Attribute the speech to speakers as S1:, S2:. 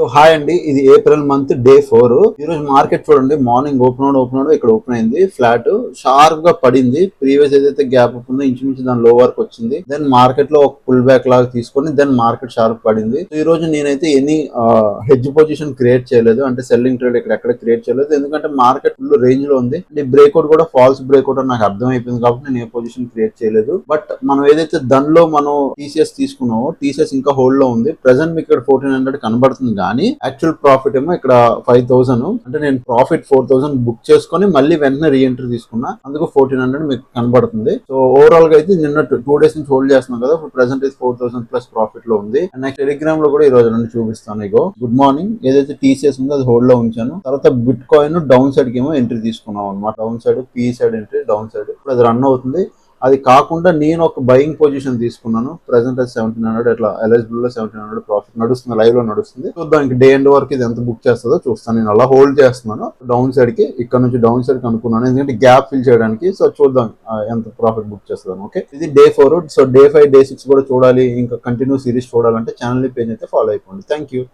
S1: So hi అండి, ఇది April month day 4. ఈ రోజు మార్కెట్ చూడండి, మార్నింగ్ ఓపెన్ ఇక్కడ ఓపెన్ అయింది. ఫ్లాట్ షార్ప్ గా పడింది. ప్రీవియస్ ఏదైతే గ్యాప్ ఉందో ఇంచుమించు దాని లో వరకు వచ్చింది. దెన్ మార్కెట్ లో ఒక పుల్ బ్యాక్ లాగా తీసుకొని దెన్ మార్కెట్ షార్ప్ పడింది. సో ఈ రోజు నేనైతే ఎనీ హెడ్జ్ పొజిషన్ క్రియేట్ చేయలేదు, అంటే సెల్లింగ్ ట్రేడ్ ఎక్కడ క్రియేట్ చేయలేదు. ఎందుకంటే మార్కెట్ ఫుల్ రేంజ్ లో ఉంది. బ్రేక్అవుట్ కూడా ఫాల్స్ బ్రేక్అవుట్ అని నాకు అర్థం అయిపోయింది కాబట్టి నేను ఏ పొజిషన్ క్రియేట్ చేయలేదు. బట్ మనం ఏదైతే దానిలో మనం టీసీఎస్ తీసుకున్నామో టీసీఎస్ ఇంకా హోల్డ్ లో ఉంది. ప్రెసెంట్ మీకు ఇక్కడ 1400 కనబడుతుంది, కానీ యాక్చువల్ ప్రాఫిట్ ఏమో ఇక్కడ 5000. అంటే నేను ప్రాఫిట్ 4000 బుక్ చేసుకొని మళ్ళీ వెంటనే రీఎంట్రీ తీసుకున్నా, అందుకు 1400 మీకు కనబడుతుంది. సో ఓవరాల్ గా అయితే నిన్న 2 days నుంచి హోల్డ్ చేస్తున్నాం కదా, ప్రెసెంట్ అయితే 4000 ప్లస్ ప్రాఫిట్ లో ఉంది. అండ్ నెక్స్ట్ టెలిగ్రామ్ లో కూడా ఈ రోజు నుండి చూపిస్తాను. ఇగో గుడ్ మార్నింగ్ ఏదైతే టీసీఎస్ ఉందో అది హోల్డ్ లో ఉంచాను. తర్వాత బిట్ కాయిన్ డౌన్ సైడ్ కి ఏమో ఎంట్రీ తీసుకున్నాం అనమాట. Down side P side entry, down side ఇప్పుడు అది రన్ అవుతుంది. అది కాకుండా నేను ఒక బయింగ్ పొజిషన్ తీసుకున్నాను. ప్రెసెంట్ అది 1700 అట్లా ఎలిజిబుల్ లో 1700 ప్రాఫిట్ నడుస్తుంది, లైవ్ లో నడుస్తుంది. చూద్దాం ఇంక డే ఎండ్ వరకు ఇది ఎంత బుక్ చేస్తుందో చూస్తాను. నేను అలా హోల్డ్ చేస్తున్నాను డౌన్ సైడ్ కి, ఇక్కడ నుంచి డౌన్ సైడ్ కి అనుకున్నాను, ఎందుకంటే గ్యాప్ ఫిల్ చేయడానికి. సో చూద్దాం ఎంత ప్రాఫిట్ బుక్ చేస్తాను. ఓకే, ఇది డే 4. సో డే 5 డే 6 కూడా చూడాలి, ఇంకా కంటిన్యూ సిరీస్ చూడాలంటే ఛానల్ పేజ్ అయితే ఫాలో అయిపోండి. Thank you.